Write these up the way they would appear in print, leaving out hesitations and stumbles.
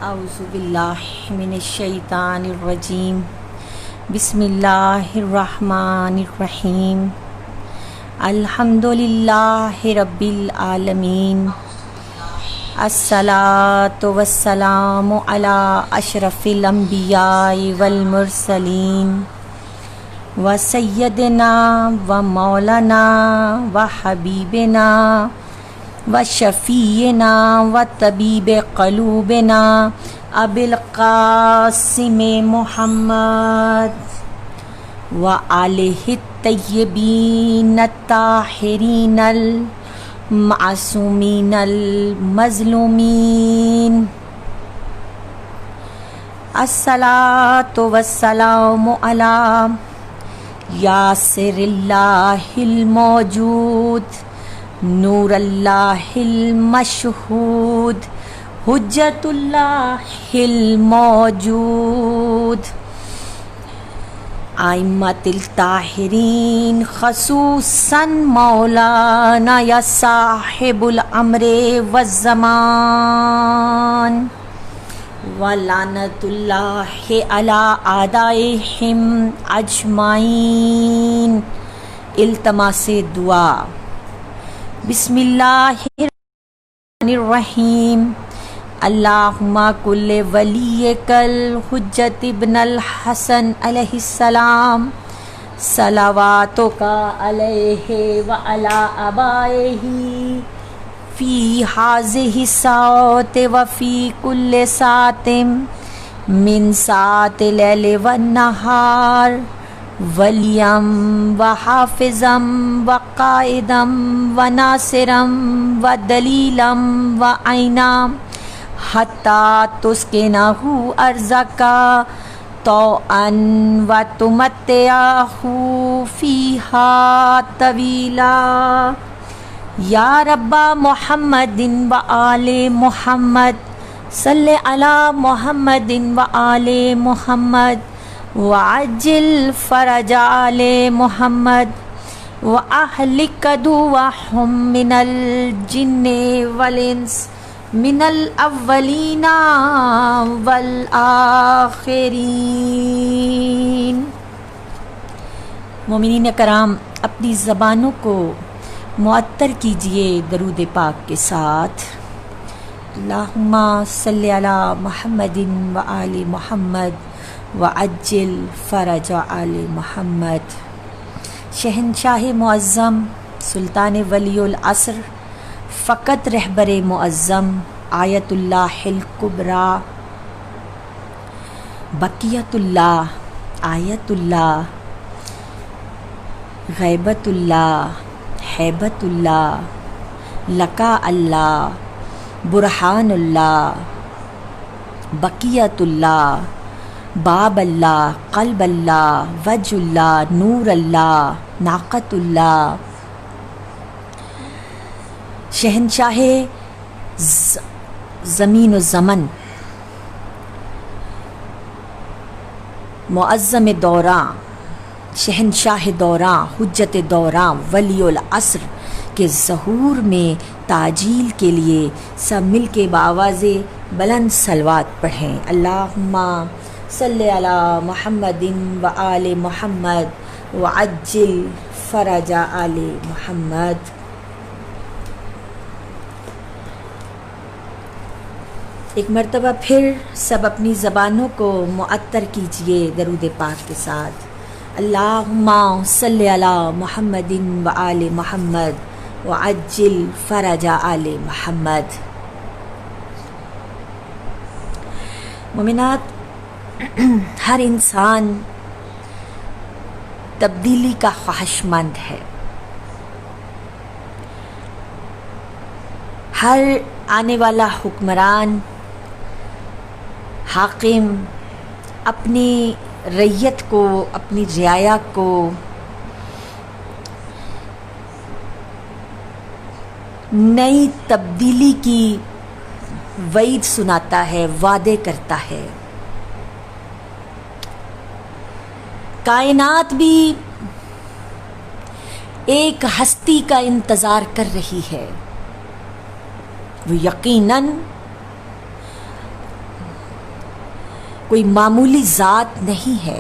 اعوذ باللہ من الشیطان الرجیم بسم اللہ الرحمن الرحیم الحمد للہ رب العالمین الصلاۃ والسلام علی اشرف الانبیاء والمرسلین وسیدنا ومولانا وحبیبنا وشفیعنا وطبیب قلوبنا ابی القاسم محمد وآلہ الطیبین الطاہرین المعصومین المظلومین الصلاۃ والسلام علی یاسر اللہ الموجود نور اللہ المشہود حجت اللہ الموجود ائمۃ الطاہرین خصوصاً مولانا یا صاحب الامر والزمان ولعنۃ اللہ علی اعدائہم اجمعین. التماس دعا. بسم اللہ الرحمن الرحیم. اللہم کل ولیک الحجۃ ابن الحسن علیہ السلام صلواتک علیہ وعلی آبائہ فی ہذہ الساعۃ وفی کل ساعۃ من ساعات اللیل والنہار ولیم وحافظم وقائدم وناصرم ودلیلم وعینام حتی تسکنہ ارضک طوعا وتمتعہ فیہا طویلا. یا رب محمد وآل محمد صلی علی محمد وآل محمد وعجل فرج آل محمد وأهلك عدوهم من الجن والإنس من الأولين والآخرين. مومنین کرام، اپنی زبانوں کو معطر کیجئے درود پاک کے ساتھ. اللہم صلی علی محمد وآل محمد وعجل فرج آل محمد. شہنشاہ معظم سلطان ولی العصر فقط رہبر معظم آیت اللہ الکبریٰ بقیت اللہ آیت اللہ غیبت اللہ حیبت اللہ لقاء اللہ برہان اللہ بقیت اللہ باب اللہ قلب اللہ وجہ اللہ نور اللہ ناقت اللہ. شہنشاہ زمین و زمن معظم دوراں شہنشاہ دوراں حجت دوراں ولی العصر کے ظہور میں تعجیل کے لیے سب مل کے بآواز بلند صلوات پڑھیں. اللہم صلی علی محمد وآل محمد وعجل فرج آل محمد. ایک مرتبہ پھر سب اپنی زبانوں کو معطر کیجئے درود پاک کے ساتھ. اللہم صلی علی محمد وآل محمد وعجل فرج آل محمد. مومنات، ہر انسان تبدیلی کا خواہش مند ہے. ہر آنے والا حکمران حاکم اپنی رعیت کو اپنی رعایا کو نئی تبدیلی کی وعید سناتا ہے، وعدے کرتا ہے. کائنات بھی ایک ہستی کا انتظار کر رہی ہے. وہ یقیناً کوئی معمولی ذات نہیں ہے،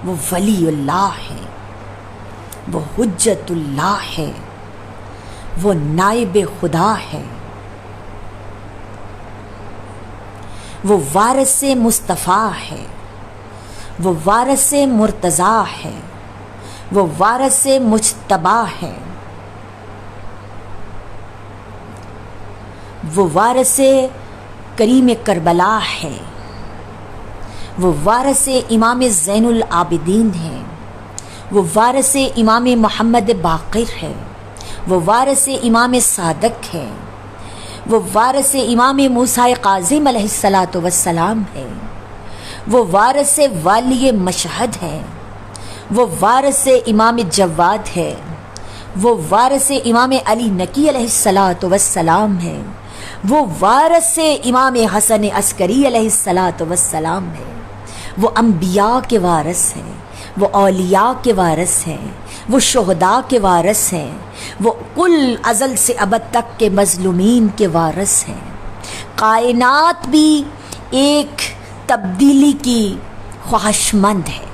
وہ ولی اللہ ہے، وہ حجت اللہ ہے، وہ نائب خدا ہے، وہ وارث مصطفیٰ ہے، وہ وارث مرتضیٰ ہے، وہ وارث مجتبیٰ ہے، وہ وارث کریم کربلا ہے، وہ وارث امام زین العابدین ہے، وہ وارث امام محمد باقر ہے، وہ وارث امام صادق ہے، وہ وارث امام موسیٰ کاظم علیہ السلام ہے، وہ وارث والی مشہد ہے، وہ وارث امام جواد ہے، وہ وارث امام علی نقی علیہ السلام ہے، وہ وارث امام حسن عسکری علیہ السلام ہے، وہ انبیاء کے وارث ہیں، وہ اولیاء کے وارث ہیں، وہ شہداء کے وارث ہیں، وہ کل ازل سے ابد تک کے مظلومین کے وارث ہیں۔ کائنات بھی ایک تبدیلی کی خواہشمند ہے۔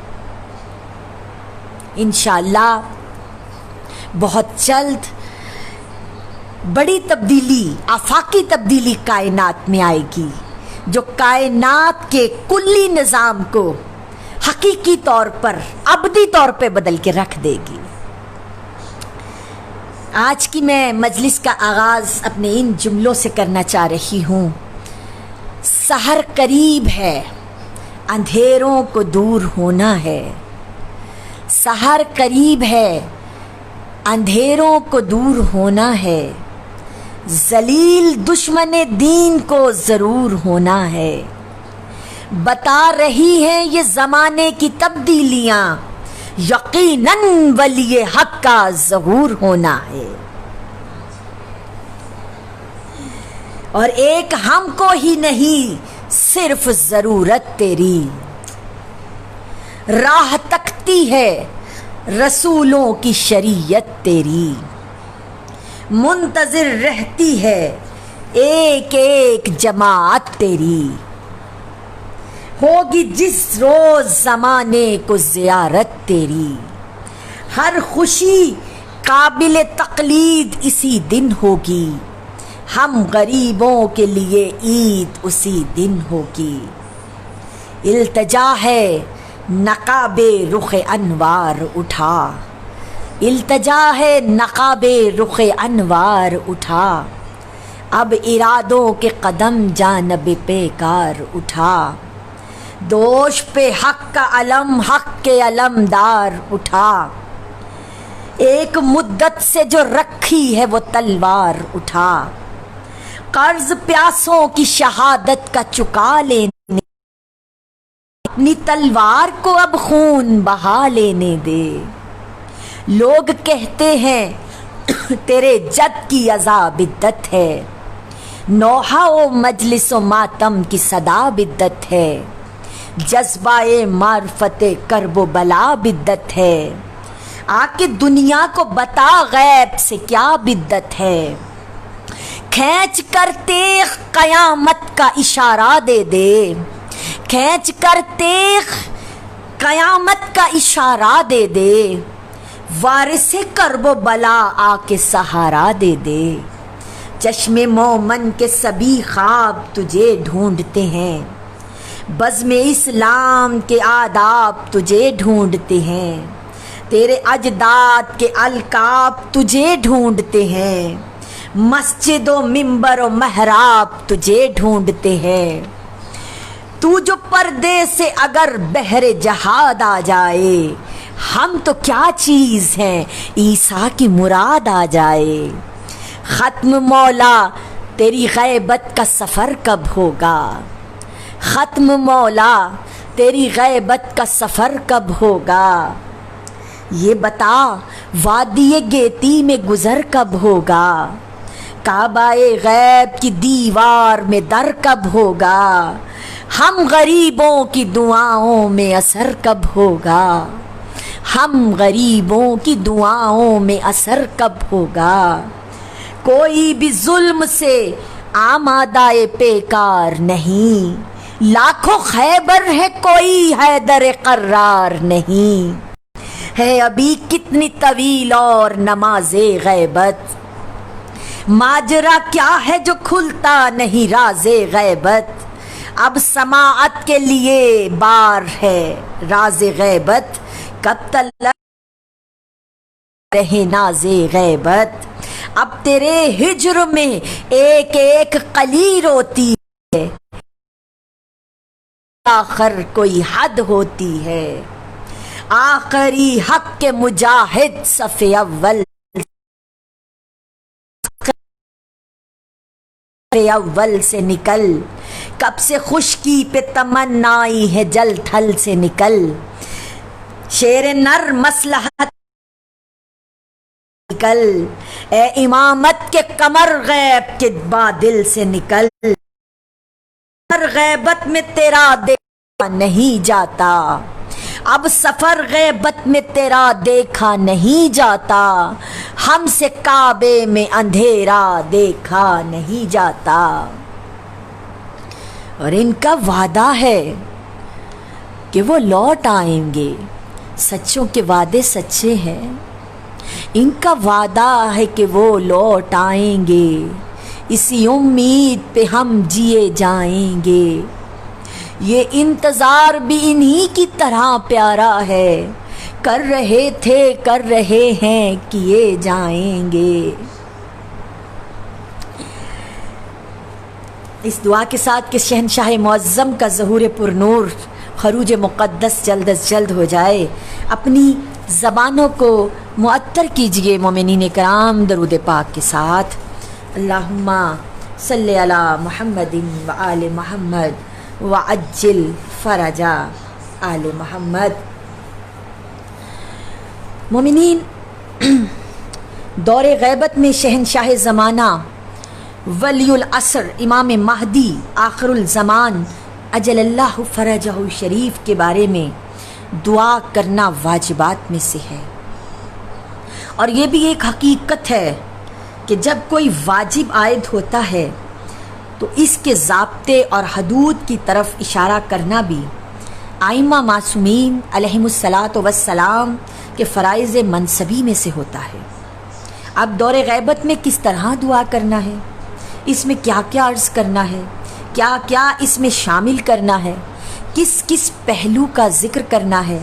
انشاءاللہ بہت جلد بڑی تبدیلی، آفاقی تبدیلی کائنات میں آئے گی، جو کائنات کے کلی نظام کو حقیقی طور پر، ابدی طور پہ بدل کے رکھ دے گی۔ آج کی میں مجلس کا آغاز اپنے ان جملوں سے کرنا چاہ رہی ہوں۔ سحر قریب ہے، اندھیروں کو دور ہونا ہے۔ سحر قریب ہے، اندھیروں کو دور ہونا ہے۔ ذلیل دشمن دین کو ضرور ہونا ہے۔ بتا رہی ہیں یہ زمانے کی تبدیلیاں، یقیناً ولی حق کا ظہور ہونا ہے۔ اور ایک ہم کو ہی نہیں، صرف ضرورت تیری راہ تکتی ہے، رسولوں کی شریعت تیری منتظر رہتی ہے، ایک ایک جماعت تیری ہوگی جس روز زمانے کو زیارت تیری۔ ہر خوشی قابل تقلید اسی دن ہوگی، ہم غریبوں کے لیے عید اسی دن ہوگی۔ التجا ہے نقاب رخ انوار اٹھا، التجا ہے نقاب رخ انوار اٹھا، اب ارادوں کے قدم جانب پیکار اٹھا، دوش پہ حق کا علم، حق کے علمدار اٹھا، ایک مدت سے جو رکھی ہے وہ تلوار اٹھا، قرض پیاسوں کی شہادت کا چکا لینے، اپنی تلوار کو اب خون بہا لینے دے۔ لوگ کہتے ہیں تیرے جد کی ازا بدت ہے، نوحہ و مجلس و ماتم کی صدا بدت ہے، جذبہ معرفت کرب و بلا بدت ہے، آ کے دنیا کو بتا غیب سے کیا بدت ہے، کھینچ کر تیغ قیامت کا اشارہ دے دے، کھینچ کر تیغ قیامت کا اشارہ دے دے، وارث کرب و بلا آ کے سہارا دے دے، چشم مومن کے سبھی خواب تجھے ڈھونڈتے ہیں، بزم اسلام کے آداب تجھے ڈھونڈتے ہیں، تیرے اجداد کے القاب تجھے ڈھونڈتے ہیں، مسجد و منبر و محراب تجھے ڈھونڈتے ہیں، تو جو پردے سے اگر بحر جہاد آ جائے، ہم تو کیا چیز ہیں عیسیٰ کی مراد آ جائے، ختم مولا تیری غیبت کا سفر کب ہوگا، ختم مولا تیری غیبت کا سفر کب ہوگا، یہ بتا وادی گیتی میں گزر کب ہوگا، کعبہ غیب کی دیوار میں در کب ہوگا، ہم غریبوں کی دعاؤں میں اثر کب ہوگا، ہم غریبوں کی دعاؤں میں اثر کب ہوگا، کوئی بھی ظلم سے آمادہ پیکار نہیں، لاکھوں خیبر ہے کوئی حیدر قرار نہیں، ہے ابھی کتنی طویل اور نماز غیبت، ماجرا کیا ہے جو کھلتا نہیں راز غیبت، اب سماعت کے لیے بار ہے راز غیبت، کب تک رہے ناز غیبت، اب تیرے ہجر میں ایک ایک کلی روتی ہے، آخر کوئی حد ہوتی ہے، آخری حق کے مجاہد صف اول سے نکل، کب سے خشکی پہ تمنائی ہے جل تھل سے نکل، شیر نر مصلحت نکل، اے امامت کے قمر غیب کے بادل سے نکل، غیبت میں تیرا دیکھا نہیں جاتا، اب سفر غیبت میں تیرا دیکھا نہیں جاتا، ہم سے کعبے میں اندھیرا دیکھا نہیں جاتا۔ اور ان کا وعدہ ہے کہ وہ لوٹ آئیں گے، سچوں کے وعدے سچے ہیں، ان کا وعدہ ہے کہ وہ لوٹ آئیں گے، اسی امید پہ ہم جیے جائیں گے، یہ انتظار بھی انہی کی طرح پیارا ہے، کر رہے تھے کر رہے ہیں کیے جائیں گے۔ اس دعا کے ساتھ کہ شہنشاہ معظم کا ظہور پر نور خروج مقدس جلد از جلد ہو جائے، اپنی زبانوں کو معطر کیجئے مومنین کرام درود پاک کے ساتھ۔ اللہم صلی علی محمد و آل محمد وعجل فرجا آل محمد۔ مومنین، دور غیبت میں شہنشاہ زمانہ ولی العصر امام مہدی آخر الزمان اجل اللہ فرجہ شریف کے بارے میں دعا کرنا واجبات میں سے ہے، اور یہ بھی ایک حقیقت ہے کہ جب کوئی واجب عائد ہوتا ہے تو اس کے ضابطے اور حدود کی طرف اشارہ کرنا بھی ائمہ معصومین علیہم الصلاۃ والسلام کے فرائض منصبی میں سے ہوتا ہے۔ اب دور غیبت میں کس طرح دعا کرنا ہے، اس میں کیا کیا عرض کرنا ہے، کیا کیا اس میں شامل کرنا ہے، کس کس پہلو کا ذکر کرنا ہے،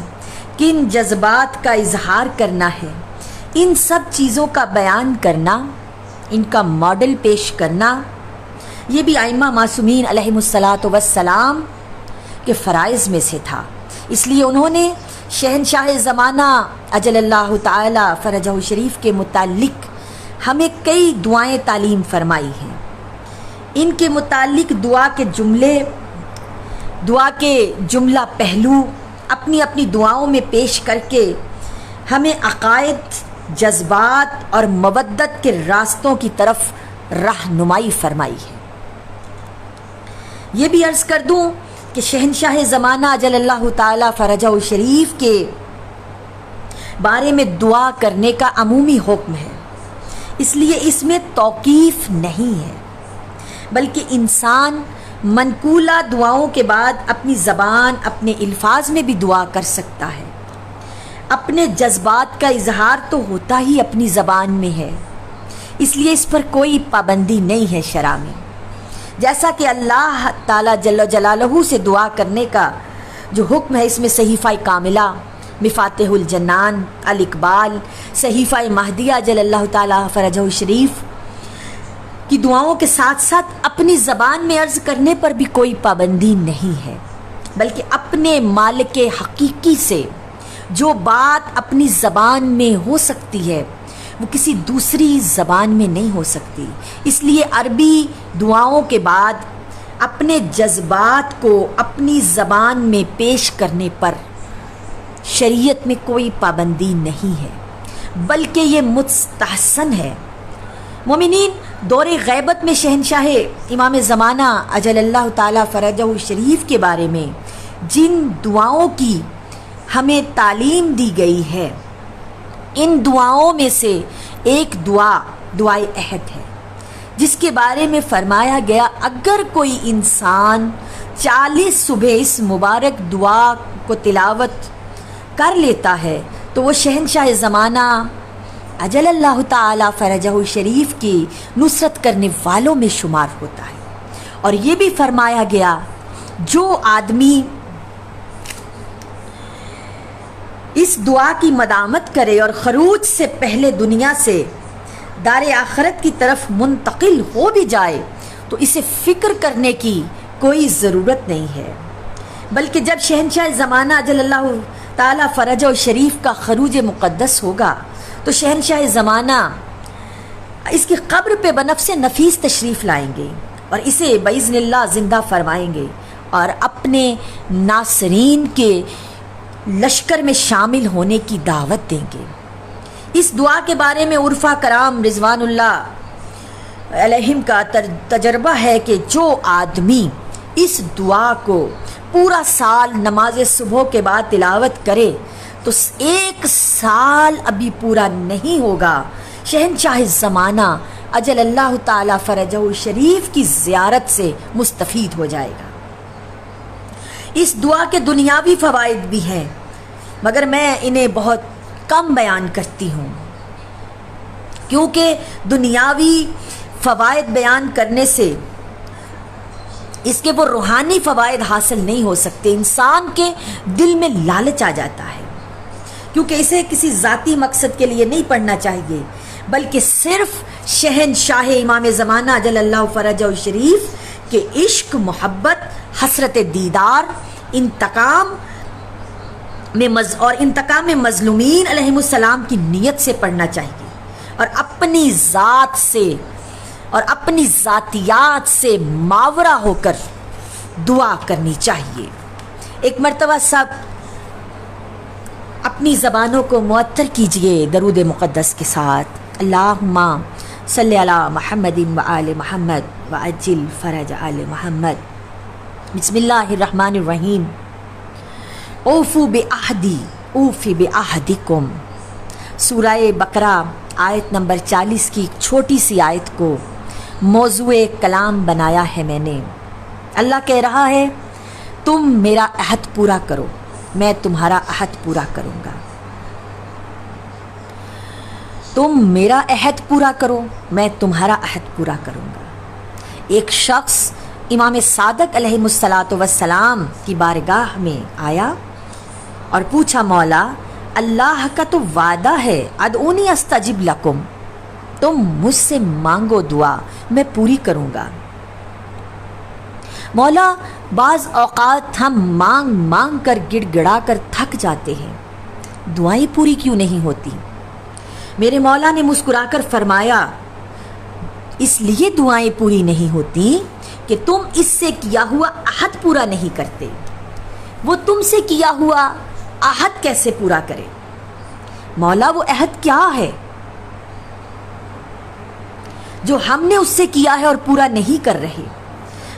کن جذبات کا اظہار کرنا ہے، ان سب چیزوں کا بیان کرنا، ان کا ماڈل پیش کرنا، یہ بھی ائمہ معصومین علیہم الصلاۃ والسلام کے فرائض میں سے تھا۔ اس لیے انہوں نے شہنشاہ زمانہ اجل اللہ تعالی فرجہ شریف کے متعلق ہمیں کئی دعائیں تعلیم فرمائی ہیں۔ ان کے متعلق دعا کے جملہ پہلو اپنی اپنی دعاؤں میں پیش کر کے ہمیں عقائد، جذبات اور مودت کے راستوں کی طرف رہنمائی فرمائی ہے۔ یہ بھی عرض کر دوں کہ شہنشاہ زمانہ اجل اللہ تعالی فرجہ شریف کے بارے میں دعا کرنے کا عمومی حکم ہے، اس لیے اس میں توقیف نہیں ہے، بلکہ انسان منقولہ دعاؤں کے بعد اپنی زبان، اپنے الفاظ میں بھی دعا کر سکتا ہے۔ اپنے جذبات کا اظہار تو ہوتا ہی اپنی زبان میں ہے، اس لیے اس پر کوئی پابندی نہیں ہے شرع میں۔ جیسا کہ اللہ تعالیٰ جل جلالہ سے دعا کرنے کا جو حکم ہے، اس میں صحیفہ کاملہ، مفاتح الجنان، الاقبال، صحیفہ مہدیہ جل اللہ تعالیٰ فرجہ شریف کی دعاؤں کے ساتھ ساتھ اپنی زبان میں عرض کرنے پر بھی کوئی پابندی نہیں ہے، بلکہ اپنے مالک حقیقی سے جو بات اپنی زبان میں ہو سکتی ہے وہ کسی دوسری زبان میں نہیں ہو سکتی۔ اس لیے عربی دعاؤں کے بعد اپنے جذبات کو اپنی زبان میں پیش کرنے پر شریعت میں کوئی پابندی نہیں ہے، بلکہ یہ مستحسن ہے۔ مومنین، دور غیبت میں شہنشاہ امام زمانہ اجل اللہ تعالی فرجہ شریف کے بارے میں جن دعاؤں کی ہمیں تعلیم دی گئی ہے، ان دعاؤں میں سے ایک دعائے عہد ہے، جس کے بارے میں فرمایا گیا اگر کوئی انسان 40 صبح اس مبارک دعا کو تلاوت کر لیتا ہے تو وہ شہنشاہ زمانہ اجل اللہ تعالی فرجہ شریف کی نصرت کرنے والوں میں شمار ہوتا ہے۔ اور یہ بھی فرمایا گیا جو آدمی اس دعا کی مدامت کرے اور خروج سے پہلے دنیا سے دار آخرت کی طرف منتقل ہو بھی جائے تو اسے فکر کرنے کی کوئی ضرورت نہیں ہے، بلکہ جب شہنشاہ زمانہ اجل اللہ تعالی فرجہ شریف کا خروج مقدس ہوگا تو شہنشاہ زمانہ اس کی قبر پہ بنفس نفیس تشریف لائیں گے اور اسے باذن اللہ زندہ فرمائیں گے اور اپنے ناصرین کے لشکر میں شامل ہونے کی دعوت دیں گے۔ اس دعا کے بارے میں عرفا کرام رضوان اللہ علیہم کا تجربہ ہے کہ جو آدمی اس دعا کو پورا سال نماز صبح کے بعد تلاوت کرے تو 1 سال ابھی پورا نہیں ہوگا شہنشاہ زمانہ اجل اللہ تعالی فرجہ شریف کی زیارت سے مستفید ہو جائے گا۔ اس دعا کے دنیاوی فوائد بھی ہیں مگر میں انہیں بہت کم بیان کرتی ہوں کیونکہ دنیاوی فوائد بیان کرنے سے اس کے وہ روحانی فوائد حاصل نہیں ہو سکتے۔ انسان کے دل میں لالچ آ جاتا ہے کیونکہ اسے کسی ذاتی مقصد کے لیے نہیں پڑھنا چاہیے بلکہ صرف شہنشاہ امام زمانہ اجل اللہ فرجہ شریف کے عشق، محبت، حسرت دیدار، انتقام میں مظلومین علیہم السلام کی نیت سے پڑھنا چاہیے اور اپنی ذات سے اور اپنی ذاتیات سے ماورا ہو کر دعا کرنی چاہیے۔ ایک مرتبہ سب اپنی زبانوں کو معطر کیجئے درود مقدس کے ساتھ، اللہم صلی علی محمد و آل محمد وعجل فرج آل محمد۔ بسم اللہ الرحمن الرحیم۔ اوفو بعہدی اوفی بعہدکم، سورہ بقرہ آیت نمبر 40 کی ایک چھوٹی سی آیت کو موضوع کلام بنایا ہے میں نے۔ اللہ کہہ رہا ہے تم میرا عہد پورا کرو، میں تمہارا عہد پورا کروں گا۔ تم میرا عہد پورا کرو، میں تمہارا عہد پورا کروں گا۔ ایک شخص امام صادق علیہ السلام کی بارگاہ میں آیا اور پوچھا مولا اللہ کا تو وعدہ ہے ادعونی استجب لکم، تم مجھ سے مانگو دعا میں پوری کروں گا۔ مولا بعض اوقات ہم مانگ مانگ کر گڑ گڑا کر تھک جاتے ہیں، دعائیں پوری کیوں نہیں ہوتی؟ میرے مولا نے مسکرا کر فرمایا اس لیے دعائیں پوری نہیں ہوتی کہ تم اس سے کیا ہوا عہد پورا نہیں کرتے۔ وہ تم سے کیا ہوا عہد کیسے پورا کرے؟ مولا وہ عہد کیا ہے جو ہم نے اس سے کیا ہے اور پورا نہیں کر رہے؟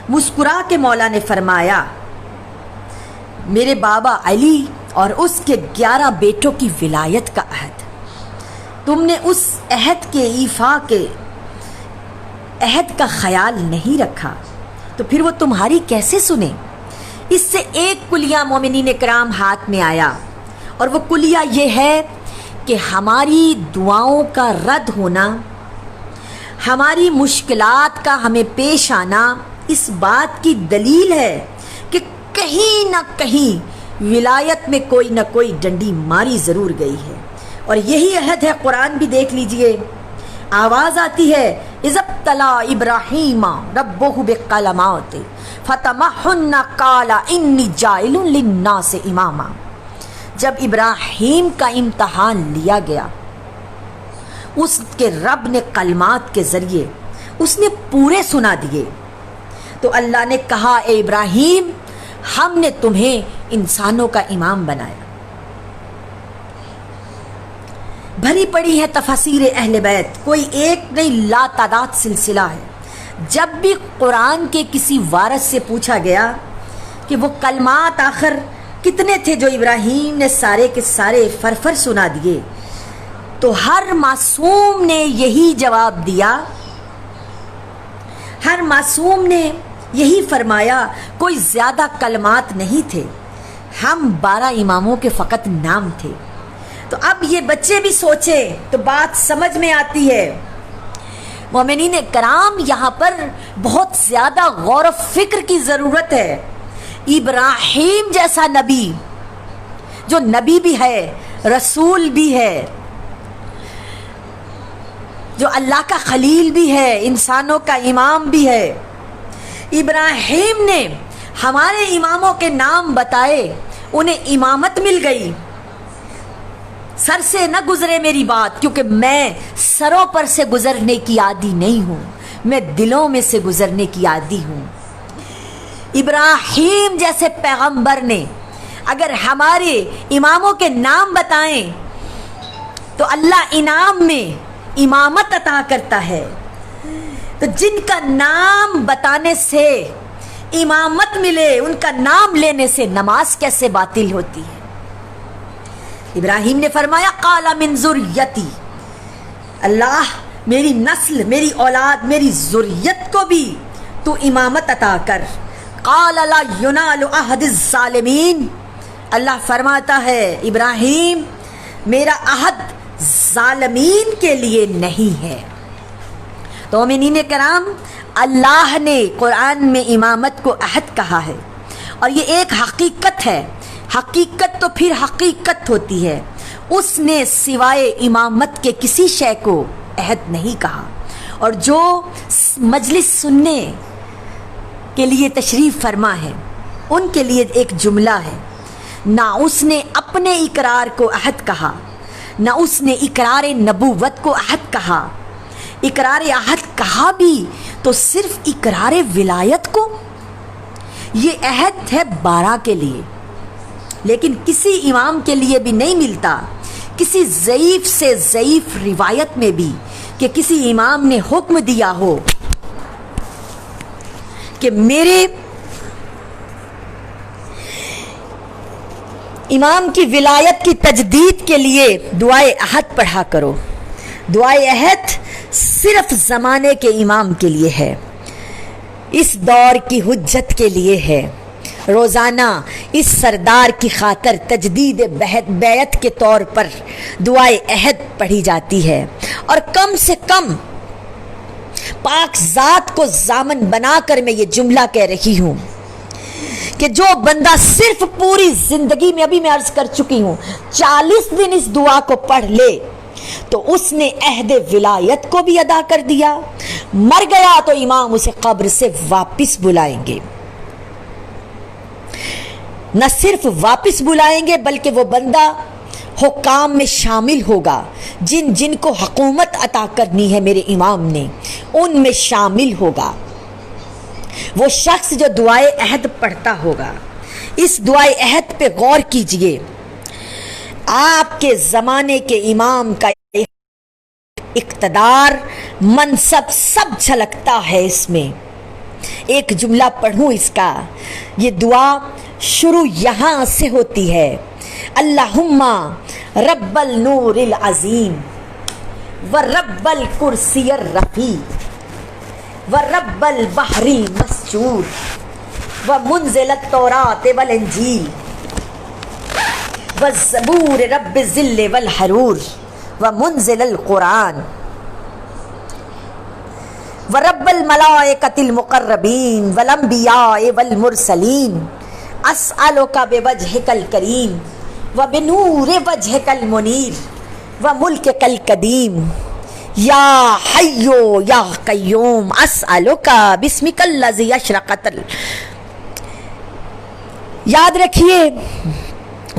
مسکرا کے مولا نے فرمایا میرے بابا علی اور اس کے 11 بیٹوں کی ولایت کا عہد، تم نے اس عہد کے ایفا کے عہد کا خیال نہیں رکھا تو پھر وہ تمہاری کیسے سنے؟ اس سے ایک کلیہ مومنین کرام ہاتھ میں آیا اور وہ کلیہ یہ ہے کہ ہماری دعاؤں کا رد ہونا، ہماری مشکلات کا ہمیں پیش آنا اس بات کی دلیل ہے کہ کہیں نہ کہیں ولایت میں کوئی نہ کوئی ڈنڈی ماری ضرور گئی ہے، اور یہی عہد ہے۔ قرآن بھی دیکھ لیجئے، آواز آتی ہے اذ ابتلی ابراہیم ربہ بکلمات فتمہن قال انی جاعل للناس اماما۔ جب ابراہیم کا امتحان لیا گیا، اس کے رب نے کلمات کے ذریعے اس نے پورے سنا دیے، تو اللہ نے کہا اے ابراہیم ہم نے تمہیں انسانوں کا امام بنایا۔ بھری پڑی ہے تفاسیر اہل بیت، کوئی ایک نہیں لا تعداد سلسلہ ہے۔ جب بھی قرآن کے کسی وارث سے پوچھا گیا کہ وہ کلمات آخر کتنے تھے جو ابراہیم نے سارے کے سارے فرفر سنا دیے، تو ہر معصوم نے یہی جواب دیا ہر معصوم نے یہی فرمایا، کوئی زیادہ کلمات نہیں تھے، ہم 12 اماموں کے فقط نام تھے۔ تو اب یہ بچے بھی سوچے تو بات سمجھ میں آتی ہے۔ مومنین کرام، یہاں پر بہت زیادہ غور و فکر کی ضرورت ہے۔ ابراہیم جیسا نبی، جو نبی بھی ہے، رسول بھی ہے، جو اللہ کا خلیل بھی ہے، انسانوں کا امام بھی ہے، ابراہیم نے ہمارے اماموں کے نام بتائے، انہیں امامت مل گئی۔ سر سے نہ گزرے میری بات، کیونکہ میں سروں پر سے گزرنے کی عادی نہیں ہوں، میں دلوں میں سے گزرنے کی عادی ہوں۔ ابراہیم جیسے پیغمبر نے اگر ہمارے اماموں کے نام بتائیں تو اللہ انعام میں امامت عطا کرتا ہے۔ تو جن کا نام بتانے سے امامت ملے، ان کا نام لینے سے نماز کیسے باطل ہوتی ہے؟ ابراہیم نے فرمایا قال من ذریتی، اللہ میری نسل، میری اولاد، میری ذریت کو بھی تو امامت عطا کر۔ قال لا ینال عہد الظالمین، اللہ فرماتا ہے ابراہیم میرا عہد ظالمین کے لیے نہیں ہے۔ تو مومنین کرام، اللہ نے قرآن میں امامت کو عہد کہا ہے، اور یہ ایک حقیقت ہے۔ حقیقت تو پھر حقیقت ہوتی ہے، اس نے سوائے امامت کے کسی شے کو عہد نہیں کہا۔ اور جو مجلس سننے کے لیے تشریف فرما ہے، ان کے لیے ایک جملہ ہے، نہ اس نے اپنے اقرار کو عہد کہا، نہ اس نے اقرار نبوت کو عہد کہا۔ اقرار عہد کہا بھی تو صرف اقرار ولایت کو، یہ عہد ہے 12 کے لیے، لیکن کسی امام کے لیے بھی نہیں ملتا، کسی ضعیف سے ضعیف روایت میں بھی کہ کسی امام نے حکم دیا ہو کہ میرے امام کی ولایت کی تجدید کے لیے دعائے عہد پڑھا کرو۔ دعائے عہد صرف زمانے کے امام کے لیے ہے، اس دور کی حجت کے لیے ہے۔ روزانہ اس سردار کی خاطر تجدید بیعت کے طور پر دعائے عہد پڑھی جاتی ہے، اور کم سے کم پاک ذات کو ضامن بنا کر میں یہ جملہ کہہ رہی ہوں کہ جو بندہ صرف پوری زندگی میں، ابھی میں عرض کر چکی ہوں، 40 دن اس دعا کو پڑھ لے تو اس نے عہد ولایت کو بھی ادا کر دیا، مر گیا تو امام اسے قبر سے واپس بلائیں گے۔ نہ صرف واپس بلائیں گے بلکہ وہ بندہ حکام میں شامل ہوگا، جن جن کو حکومت عطا کرنی ہے میرے امام نے، ان میں شامل ہوگا۔ وہ شخص جو دعائے عہد پڑھتا ہوگا، اس دعائے عہد پہ غور کیجئے، آپ کے زمانے کے امام کا اقتدار، منصب سب جھلکتا ہے اس میں۔ ایک جملہ پڑھوں اس کا، یہ دعا شروع یہاں سے ہوتی ہے، اللہم رب النور العظیم ورب الکرسی الرفیع ورب البحر المسجور ومنزل التوراۃ والانجیل والزبور رب الظل والحرور ومنزل القرآن ورب الملائکۃ المقربین والانبیاء والمرسلین اسألک بوجہک الکریم وبنور وجہک المنیر وملکک القدیم یا حی یا قیوم اسألک بسمک الذی اشرقت یاد رکھیے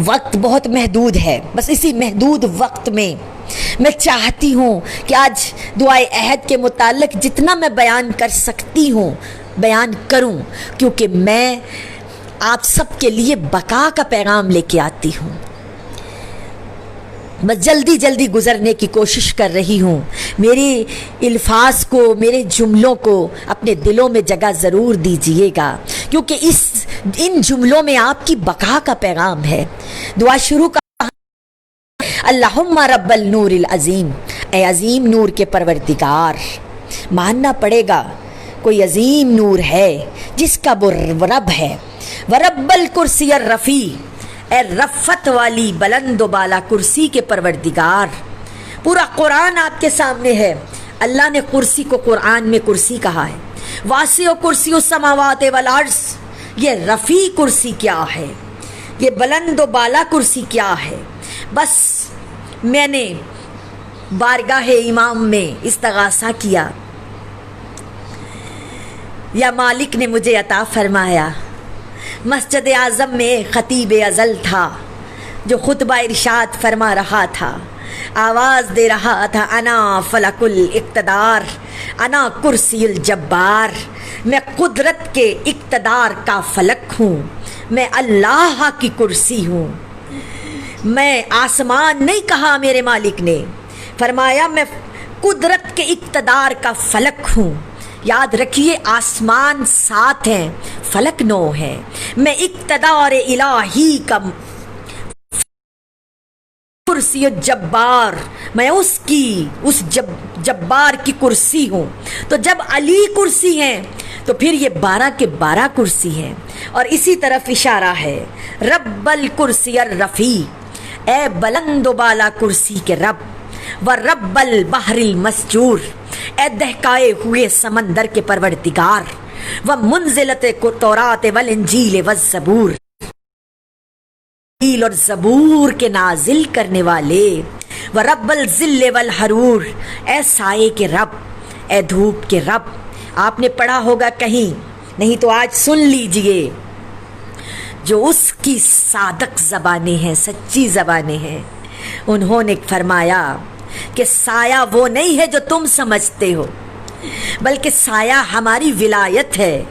وقت بہت محدود ہے، بس اسی محدود وقت میں چاہتی ہوں کہ آج دعائے عہد کے متعلق جتنا میں بیان کر سکتی ہوں بیان کروں، کیونکہ میں آپ سب کے لیے بقا کا پیغام لے کے آتی ہوں۔ بس جلدی جلدی گزرنے کی کوشش کر رہی ہوں، میرے الفاظ کو، میرے جملوں کو اپنے دلوں میں جگہ ضرور دیجئے گا، کیونکہ ان جملوں میں آپ کی بقا کا پیغام ہے۔ دعا شروع کا اللہم رب النور العظیم، اے عظیم نور کے پروردگار۔ ماننا پڑے گا کوئی عظیم نور ہے جس کا وہ رب ہے. ورب الکرسی الرفیع، اے رفت والی بلند و بالا کرسی کے پروردگار. پورا قرآن آپ کے سامنے ہے. اللہ نے کرسی کو قرآن میں کرسی کہا ہے. واسع کرسی السماوات والارض، یہ رفیع کرسی کیا ہے، یہ بلند و بالا کرسی کیا ہے. بس میں نے بارگاہ امام میں استغاثہ کیا، یا مالک نے مجھے عطا فرمایا. مسجد اعظم میں خطیب ازل تھا جو خطبہ ارشاد فرما رہا تھا، آواز دے رہا تھا، انا فلک الاقتدار، انا کرسی الجبار. میں قدرت کے اقتدار کا فلک ہوں، میں اللہ کی کرسی ہوں. میں آسمان نہیں کہا، میرے مالک نے فرمایا میں قدرت کے اقتدار کا فلک ہوں. یاد رکھیے، آسمان 7 ہیں، فلک 9 ہے. میں اقتدار الہی کا کرسی جبار، میں اس جبار کی کرسی ہوں. تو جب علی کرسی ہیں تو پھر یہ 12 کے 12 کرسی ہیں. اور اسی طرف اشارہ ہے، رب الکرسی الرفیع، اے بلند و بالا کرسی کے رب. ورب البحر المسجور، اے دہکائے ہوئے سمندر کے پروردگار. ومنزلت التوراۃ والانجیل والزبور، انجیل اور زبور کے نازل کرنے والے. ورب الظل والحرور، اے سائے کے رب، اے دھوپ کے رب. آپ نے پڑھا ہوگا کہیں، نہیں تو آج سن لیجئے. جو اس کی صادق زبانیں ہیں، سچی زبانیں ہیں، انہوں نے فرمایا کہ سایہ وہ نہیں ہے جو تم سمجھتے ہو، بلکہ سایہ ہماری ولایت ہے.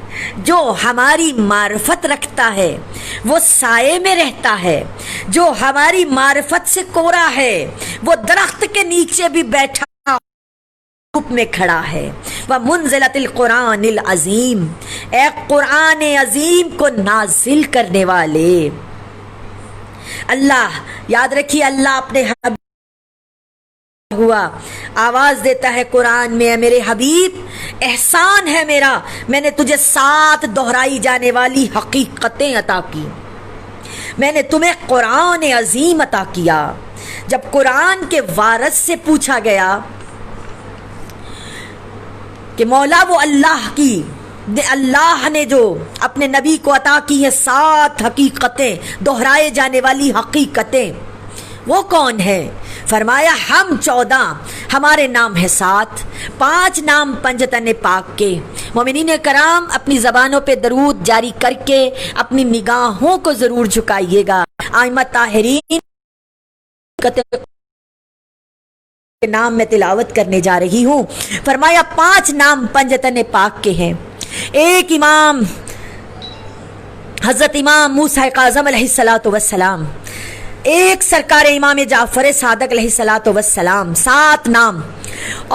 جو ہماری معرفت رکھتا ہے وہ سائے میں رہتا ہے. جو ہماری معرفت سے کورا ہے وہ درخت کے نیچے بھی بیٹھا دھوپ میں کھڑا ہے. ومنزلت القرآن العظیم، اے قرآن عظیم کو نازل کرنے والے. اللہ، یاد رکھیے، اللہ اپنے ہوا آواز دیتا ہے قرآن میں، اے میرے حبیب، احسان ہے میرا، میں نے تجھے 7 دہرائی جانے والی حقیقتیں عطا کی. میں نے تمہیں قرآن عظیم عطا کیا. جب قرآن کے وارث سے پوچھا گیا کہ مولا وہ اللہ نے جو اپنے نبی کو عطا کی ہے 7 حقیقتیں، دہرائے جانے والی حقیقتیں، وہ کون ہے؟ فرمایا ہم 14، ہمارے نام ہے 7، 5 نام پنجتن پاک کے. مومنین کرام، اپنی زبانوں پہ درود جاری کر کے اپنی نگاہوں کو ضرور جھکائیے گا. ائمہ طاہرین کے نام میں تلاوت کرنے جا رہی ہوں. فرمایا 5 نام پنجتن پاک کے ہیں. ایک امام حضرت امام موسیٰ کاظم علیہ السلام، ایک سرکار امام جعفر صادق علیہ السلام. 7 نام،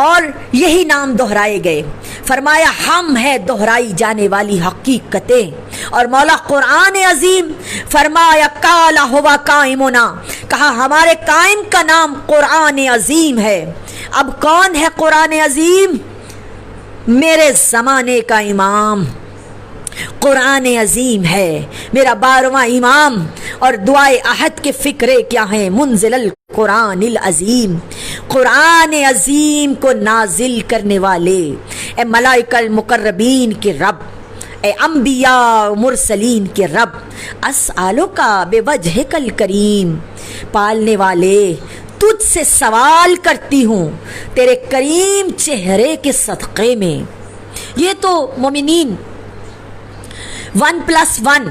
اور یہی نام دہرائے گئے. فرمایا ہم ہے دہرائی جانے والی حقیقتیں. اور مولا قرآن عظیم فرمایا کالا ہوا قائمنا، کہا ہمارے قائم کا نام قرآن عظیم ہے. اب کون ہے قرآن عظیم؟ میرے زمانے کا امام قرآن عظیم ہے، میرا 12واں امام. اور دعائے عہد کے فکرے کیا ہیں؟ منزل القرآن العظیم، قرآن عظیم کو نازل کرنے والے. اے ملائکہ المقربین کے رب، اے انبیاء مرسلین کے رب، اسألک بوجہک الکریم، پالنے والے تجھ سے سوال کرتی ہوں تیرے کریم چہرے کے صدقے میں. یہ تو مومنین 1+1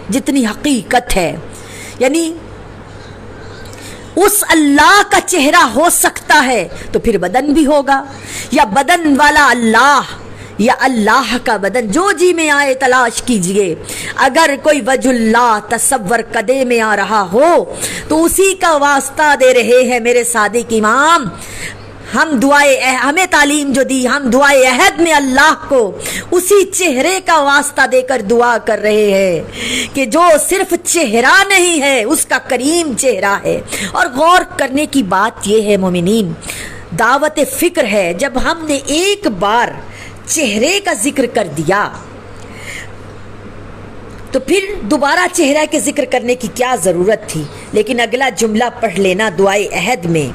جتنی حقیقت ہے، یعنی اس اللہ کا چہرہ ہو سکتا ہے تو پھر بدن بھی ہوگا، یا بدن والا اللہ، یا اللہ کا بدن، جو جی میں آئے تلاش کیجئے. اگر کوئی وجہ اللہ تصور قدے میں آ رہا ہو تو اسی کا واسطہ دے رہے ہیں میرے صادق امام. ہم ہمیں تعلیم جو دی، ہم دعائے عہد میں اللہ کو اسی چہرے کا واسطہ دے کر دعا کر رہے ہیں کہ جو صرف چہرہ نہیں ہے، اس کا کریم چہرہ ہے. اور غور کرنے کی بات یہ ہے مومنین، دعوت فکر ہے، جب ہم نے ایک بار چہرے کا ذکر کر دیا تو پھر دوبارہ چہرہ کے ذکر کرنے کی کیا ضرورت تھی. لیکن اگلا جملہ پڑھ لینا دعائے عہد میں.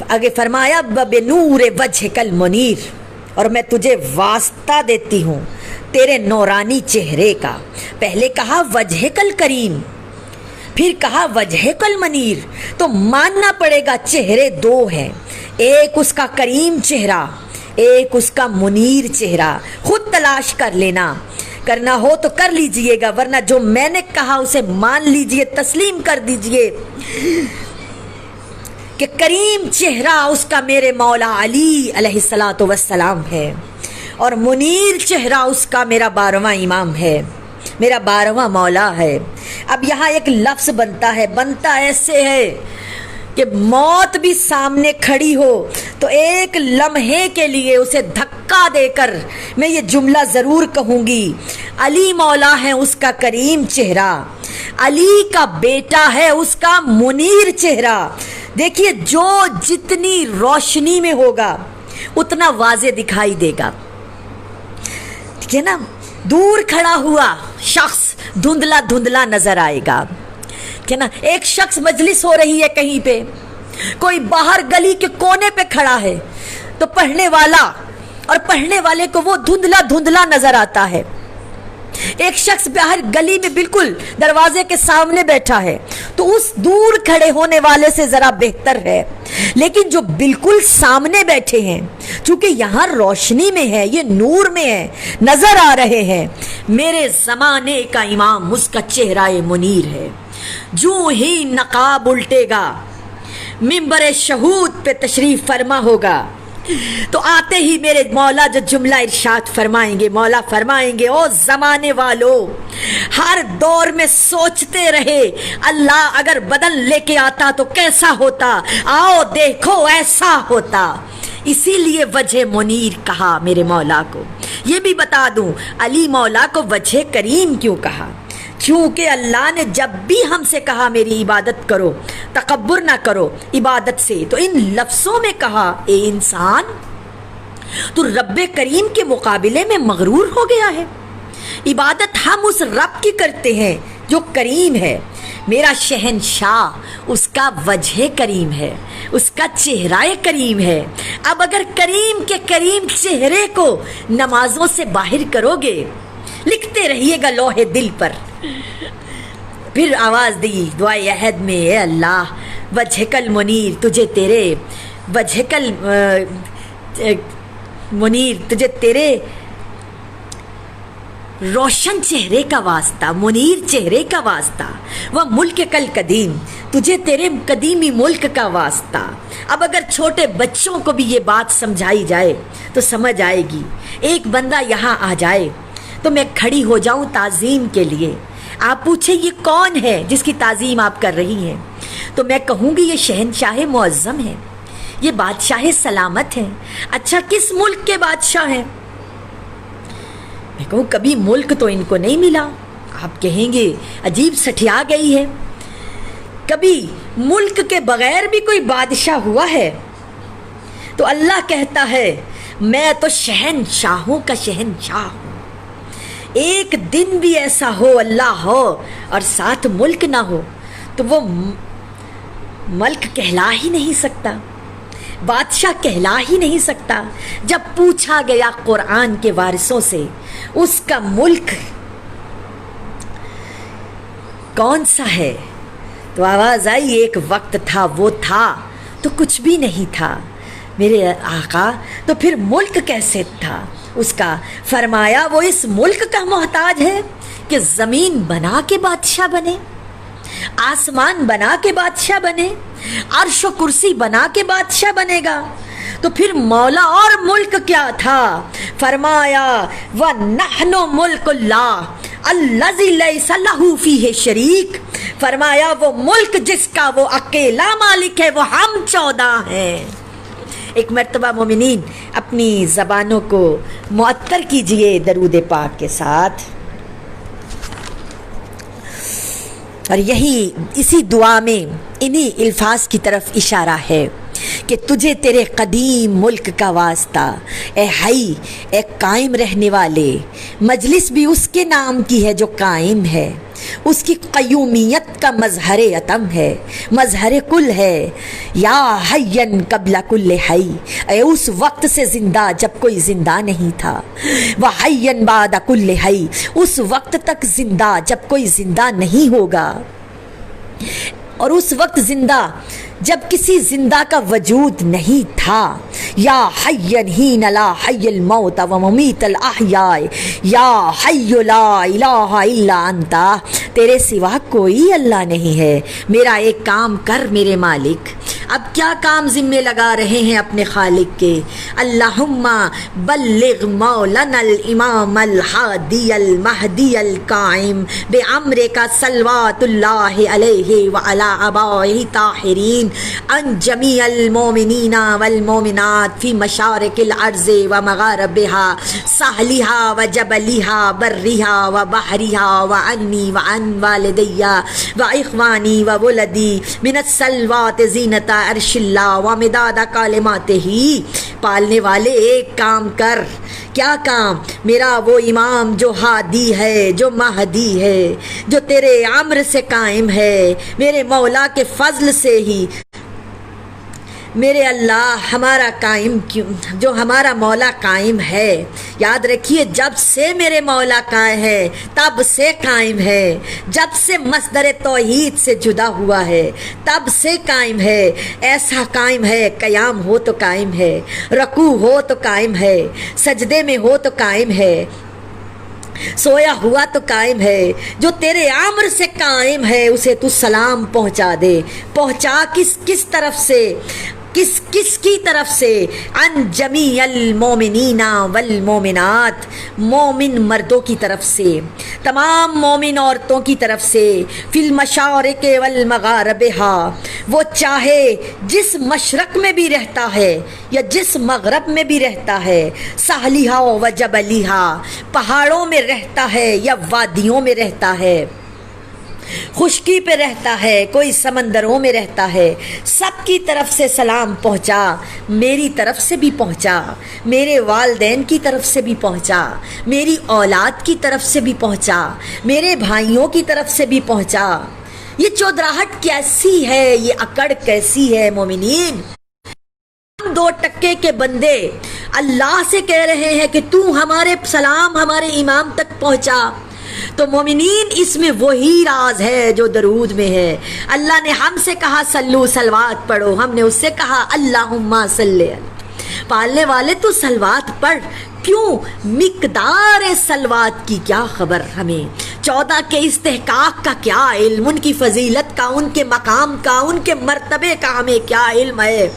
آگے فرمایا بنور وجہک المنیر، اور میں تجھے واسطہ دیتی ہوں تیرے نورانی چہرے کا. پہلے کہا وجہک الکریم، پھر کہا وجہک المنیر، تو ماننا پڑے گا چہرے دو ہیں، ایک اس کا کریم چہرہ، ایک اس کا منیر چہرہ. خود تلاش کر لینا، کرنا ہو تو کر لیجئے گا، ورنہ جو میں نے کہا اسے مان لیجئے، تسلیم کر دیجئے کہ کریم چہرہ اس کا میرے مولا علی علیہ السلام ہے، اور منیر چہرہ اس کا میرا 12واں امام ہے، میرا 12واں مولا ہے. اب یہاں ایک لفظ بنتا ایسے ہے کہ موت بھی سامنے کھڑی ہو تو ایک لمحے کے لیے اسے دھکا دے کر میں یہ جملہ ضرور کہوں گی، علی مولا ہے اس کا کریم چہرہ، علی کا بیٹا ہے اس کا منیر چہرہ. دیکھیے جو جتنی روشنی میں ہوگا اتنا واضح دکھائی دے گا، ٹھیک ہے نا. دور کھڑا ہوا شخص دھندلا دھندلا نظر آئے گا، ٹھیک ہے نا. ایک شخص مجلس ہو رہی ہے کہیں پہ، کوئی باہر گلی کے کونے پہ کھڑا ہے تو پڑھنے والا اور پڑھنے والے کو وہ دھندلا دھندلا نظر آتا ہے. ایک شخص باہر گلی میں بالکل دروازے کے سامنے بیٹھا ہے تو اس دور کھڑے ہونے والے سے ذرا بہتر ہے. لیکن جو بالکل سامنے بیٹھے ہیں، چونکہ یہاں روشنی میں ہے، یہ نور میں ہے، نظر آ رہے ہیں. میرے زمانے کا امام اس کا چہرہ منیر ہے. جو ہی نقاب الٹے گا، منبر شہود پہ تشریف فرما ہوگا، تو آتے ہی میرے مولا جو جملہ ارشاد فرمائیں گے، مولا فرمائیں گے، او زمانے والو، ہر دور میں سوچتے رہے اللہ اگر بدن لے کے آتا تو کیسا ہوتا، آؤ دیکھو ایسا ہوتا. اسی لیے وجہ منیر کہا میرے مولا کو. یہ بھی بتا دوں علی مولا کو وجہ کریم کیوں کہا، کیونکہ اللہ نے جب بھی ہم سے کہا میری عبادت کرو، تکبر نہ کرو عبادت سے، تو ان لفظوں میں کہا اے انسان تو رب کریم کے مقابلے میں مغرور ہو گیا ہے. عبادت ہم اس رب کی کرتے ہیں جو کریم ہے. میرا شہنشاہ اس کا وجہ کریم ہے، اس کا چہرہ کریم ہے. اب اگر کریم کے کریم چہرے کو نمازوں سے باہر کرو گے، لکھتے رہیے گا لوہے دل پر. پھر آواز دی دعائے عہد میں، اے اللہ وجہک المنیر، تجھے تیرے وجہک المنیر، تجھے تیرے روشن چہرے کا واسطہ، منیر چہرے کا واسطہ، وہ ملک کل قدیم، تجھے تیرے قدیمی ملک کا واسطہ. اب اگر چھوٹے بچوں کو بھی یہ بات سمجھائی جائے تو سمجھ آئے گی. ایک بندہ یہاں آ جائے تو میں کھڑی ہو جاؤں تعظیم کے لیے، آپ پوچھیں یہ کون ہے جس کی تعظیم آپ کر رہی ہیں، تو میں کہوں گی یہ شہنشاہ معظم ہے، یہ بادشاہ سلامت ہے. اچھا کس ملک کے بادشاہ ہیں؟ میں کہوں کبھی ملک تو ان کو نہیں ملا. آپ کہیں گے عجیب سٹھیا گئی ہے، کبھی ملک کے بغیر بھی کوئی بادشاہ ہوا ہے؟ تو اللہ کہتا ہے میں تو شہنشاہوں کا شہنشاہ ہوں. ایک دن بھی ایسا ہو اللہ ہو اور ساتھ ملک نہ ہو تو وہ ملک کہلا ہی نہیں سکتا، بادشاہ کہلا ہی نہیں سکتا. جب پوچھا گیا قرآن کے وارثوں سے اس کا ملک کون سا ہے تو آواز آئی ایک وقت تھا، وہ تھا تو کچھ بھی نہیں تھا میرے آقا، تو پھر ملک کیسے تھا اس کا؟ فرمایا وہ اس ملک کا محتاج ہے کہ زمین بنا کے بادشاہ بنے، آسمان بنا کے بادشاہ بنے، عرش و کرسی بنا کے بادشاہ بنے گا. تو پھر مولا اور ملک کیا تھا؟ فرمایا وَنَحْنُ مُلْكُ اللَّهِ الَّذِي لَيْسَ لَهُ فِيهِ شَرِيكٌ. فرمایا وہ ملک جس کا وہ اکیلا مالک ہے، وہ ہم 14 ہیں. ایک مرتبہ مومنین اپنی زبانوں کو معطر کیجئے درود پاک کے ساتھ. اور یہی اسی دعا میں انہی الفاظ کی طرف اشارہ ہے کہ تجھے تیرے قدیم ملک کا واسطہ، اے حی، اے قائم رہنے والے، مجلس بھی اس کے نام کی ہے جو قائم ہے، اس کی قیومیت کا مظہر اتم ہے، مظہر کل ہے۔ یا حیّن قبل کل حی، اے اس وقت سے زندہ جب کوئی زندہ نہیں تھا، وحیّن بعد کل حی، اس وقت تک زندہ جب کوئی زندہ نہیں ہوگا، اور اس وقت زندہ جب کسی زندہ کا وجود نہیں تھا۔ یا حیّن حین لا حی الموت و ممیت الاحیاء، یا حی لا الہ الا انت، تیرے سوا کوئی اللہ نہیں ہے، میرا ایک کام کر میرے مالک۔ اب کیا کام ذمے لگا رہے ہیں اپنے خالق کے؟ اللہم بلغ مولانا الامام الحادی المہدی القائم بعمرک صلوات اللہ علیہ وعلی آبائہ طاہرین ان جمیع المومنین والمومنات فی مشارق الارض ومغاربہا ساحلہا وجبلہا برہا وبحرہا وعنی وعن والدی واخوانی وولدی من الصلوات زینت عرش اللہ ومداد کلماتہ۔ پالنے والے ایک کام کر۔ کیا کام؟ میرا وہ امام جو ہادی ہے، جو مہدی ہے، جو تیرے امر سے قائم ہے، میرے مولا کے فضل سے ہی، میرے اللہ ہمارا قائم، جو ہمارا مولا قائم ہے۔ یاد رکھیے، جب سے میرے مولا قائم ہے تب سے قائم ہے، جب سے مصدر توحید سے جدا ہوا ہے تب سے قائم ہے، ایسا قائم ہے، قیام ہو تو قائم ہے، رکوع ہو تو قائم ہے، سجدے میں ہو تو قائم ہے، سویا ہوا تو قائم ہے۔ جو تیرے امر سے قائم ہے اسے تو سلام پہنچا دے۔ پہنچا کس طرف سے؟ کس کی طرف سے؟ ان جمیع المومنین والمومنات، مومن مردوں کی طرف سے، تمام مومن عورتوں کی طرف سے، فی المشارق والمغاربہا، وہ چاہے جس مشرق میں بھی رہتا ہے یا جس مغرب میں بھی رہتا ہے، ساحلہا و جبلہا، پہاڑوں میں رہتا ہے یا وادیوں میں رہتا ہے، خشکی پہ رہتا ہے، کوئی سمندروں میں رہتا ہے، سب کی طرف سے سلام پہنچا، میری طرف سے بھی پہنچا، میرے والدین کی طرف سے بھی پہنچا، میری اولاد کی طرف سے بھی پہنچا، میرے بھائیوں کی طرف سے بھی پہنچا۔ یہ چودراہٹ کیسی ہے، یہ اکڑ کیسی ہے مومنین؟ ہم 2% کے بندے اللہ سے کہہ رہے ہیں کہ تو ہمارے سلام ہمارے امام تک پہنچا، تو مومنین اس میں وہی راز ہے جو درود میں ہے۔ اللہ نے ہم سے کہا سلو سلوات پڑھو، ہم نے اس سے کہا اللہم صلی۔ پالنے والے تو سلوات پڑھ، کیوں؟ مقدار سلوات کی کیا خبر ہمیں، 14 کے استحقاق کا کیا علم، ان کی فضیلت کا، ان کے مقام کا، ان کے مرتبے کا ہمیں کیا علم ہے؟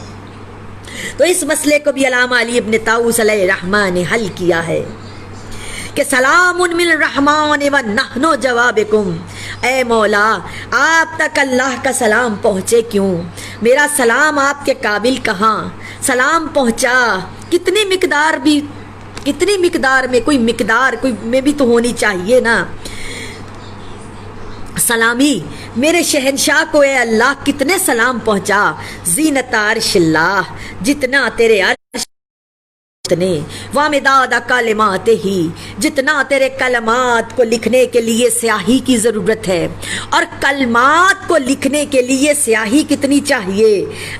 تو اس مسئلے کو بھی علامہ علی ابن طاؤس علیہ الرحمہ نے حل کیا ہے کہ سلام من الرحمن و نحن جوابکم، اے مولا آپ تک اللہ کا سلام پہنچے کیوں؟ میرا سلام آپ کے قابل کہاں؟ سلام پہنچا، کتنی مقدار میں، کوئی مقدار کوئی میں بھی تو ہونی چاہیے نا۔ سلامی میرے شہنشاہ کو اے اللہ کتنے سلام پہنچا، زینت عرش اللہ، جتنا تیرے عرش نے، وامداد کلمات ہی، جتنا تیرے کلمات کو لکھنے کے لیے سیاہی کی ضرورت ہے، اور کلمات کو لکھنے کے لیے سیاہی کتنی چاہیے؟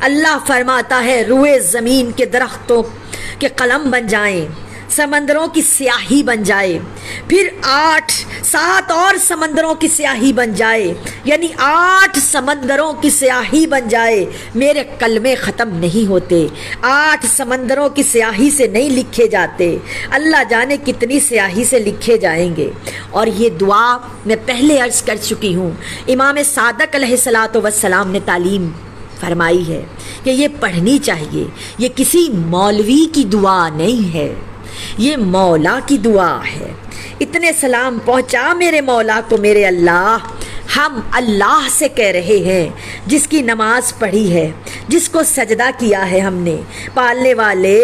اللہ فرماتا ہے روئے زمین کے درختوں کے قلم بن جائیں، سمندروں کی سیاہی بن جائے، پھر 7 اور سمندروں کی سیاہی بن جائے، یعنی 8 سمندروں کی سیاہی بن جائے، میرے کلمے ختم نہیں ہوتے، 8 سمندروں کی سیاہی سے نہیں لکھے جاتے، اللہ جانے کتنی سیاہی سے لکھے جائیں گے۔ اور یہ دعا میں پہلے عرض کر چکی ہوں، امام صادق علیہ الصلاۃ والسلام نے تعلیم فرمائی ہے کہ یہ پڑھنی چاہیے، یہ کسی مولوی کی دعا نہیں ہے، یہ مولا کی دعا ہے۔ اتنے سلام پہنچا میرے مولا کو میرے اللہ۔ ہم اللہ سے کہہ رہے ہیں جس کی نماز پڑھی ہے، جس کو سجدہ کیا ہے ہم نے، پالنے والے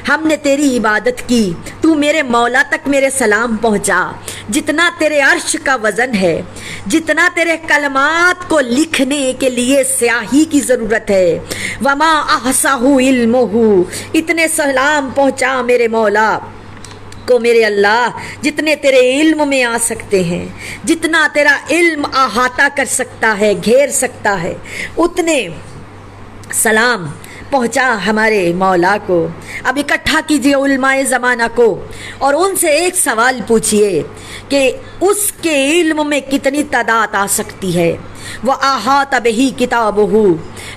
ہم نے تیری عبادت کی، تو میرے مولا تک میرے سلام پہنچا، جتنا تیرے عرش کا وزن ہے، جتنا تیرے کلمات کو لکھنے کے لیے سیاہی کی ضرورت ہے، وما احصاہ علمہ، اتنے سلام پہنچا میرے مولا کو، میرے اللہ جتنے تیرے علم میں آ سکتے ہیں، جتنا تیرا علم احاطہ کر سکتا ہے، گھیر سکتا ہے، اتنے سلام پہنچا ہمارے مولا کو۔ اب اکٹھا کیجئے علماء زمانہ کو اور ان سے ایک سوال پوچھئے کہ اس کے علم میں کتنی تعداد آ سکتی ہے۔ وَأَحَاطَ بِهِ كِتَابُهُ،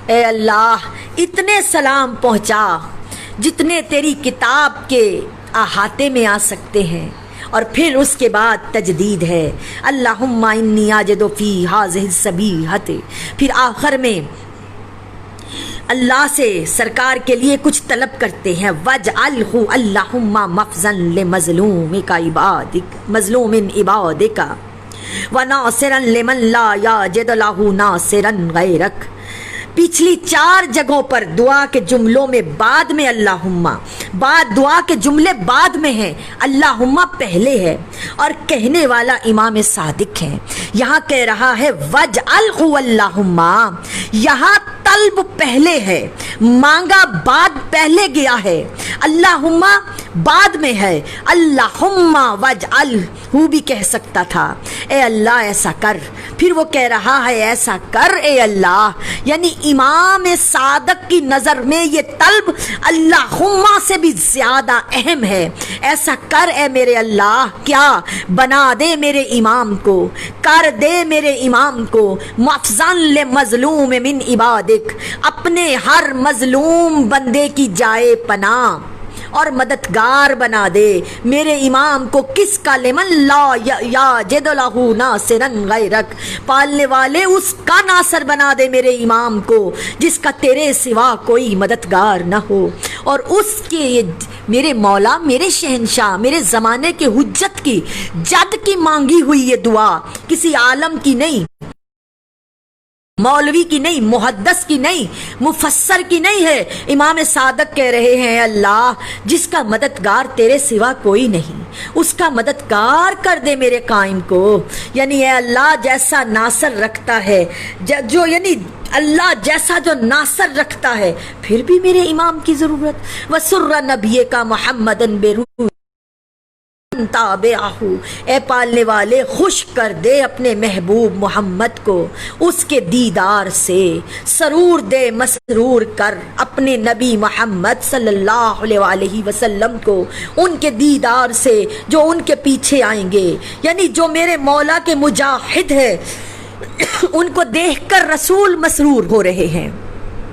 اے اللہ اتنے سلام پہنچا جتنے تیری کتاب کے احاطے میں آ سکتے ہیں۔ اور پھر اس کے بعد تجدید ہے، اللہم انی اجد فی ہذہ الصبیحۃ، پھر آخر میں اللہ سے سرکار کے لیے کچھ طلب کرتے ہیں، وَاجْعَلْهُ اللہم مَخْزًا لِمَظْلُومِکَ عِبَادِکَ، مظلوم عبادک، وَنَاصِرًا لِمَن لَا یَجِدُ لَهُ نَاصِرًا غَیرک۔ پچھلی 4 جگہوں پر دعا کے جملوں میں بعد میں اللہم، بعد دعا کے جملے بعد میں ہیں، اللہم پہلے ہے، اور کہنے والا امام صادق ہے۔ یہاں کہہ رہا ہے وَاجْعَلْهُ اللہم، یہاں طلب پہلے ہے، مانگا بعد پہلے گیا ہے، اللہم بعد میں ہے، اللہم وَاجْعَلْهُ بھی کہہ سکتا تھا، اے اللہ ایسا کر۔ پھر وہ کہہ رہا ہے ایسا کر اے اللہ، یعنی امام صادق کی نظر میں یہ طلب اللہم سے بھی زیادہ اہم ہے۔ ایسا کر اے میرے اللہ، کیا بنا دے میرے امام کو، کر دے میرے امام کو مخزن لمظلوم من عبادک، اپنے ہر مظلوم بندے کی جائے پناہ اور مددگار بنا دے میرے امام کو۔ کس کا؟ لمن لا یجد لہ ناصرا غیرک، پالنے والے اس کا ناصر بنا دے میرے امام کو جس کا تیرے سوا کوئی مددگار نہ ہو۔ اور اس کے میرے مولا، میرے شہنشاہ، میرے زمانے کے حجت کی، جد کی مانگی ہوئی یہ دعا، کسی عالم کی نہیں، مولوی کی نہیں، محدث کی نہیں، مفسر کی نہیں ہے۔ امام صادق کہہ رہے ہیں اللہ جس کا مددگار تیرے سوا کوئی نہیں، اس کا مددگار کر دے میرے قائم کو۔ یعنی اے اللہ جیسا ناصر رکھتا ہے، جو یعنی اللہ جیسا جو ناصر رکھتا ہے، پھر بھی میرے امام کی ضرورت۔ وَسُرَّ نَبِيِّكَ مُحَمَّدًا بِرُوحٍ تابعہ، اے پالنے والے خوش کر دے اپنے محبوب محمد کو اس کے دیدار سے، سرور دے مسرور کر اپنے نبی محمد صلی اللہ علیہ وسلم کو ان کے دیدار سے جو ان کے پیچھے آئیں گے، یعنی جو میرے مولا کے مجاہد ہیں ان کو دیکھ کر رسول مسرور ہو رہے ہیں۔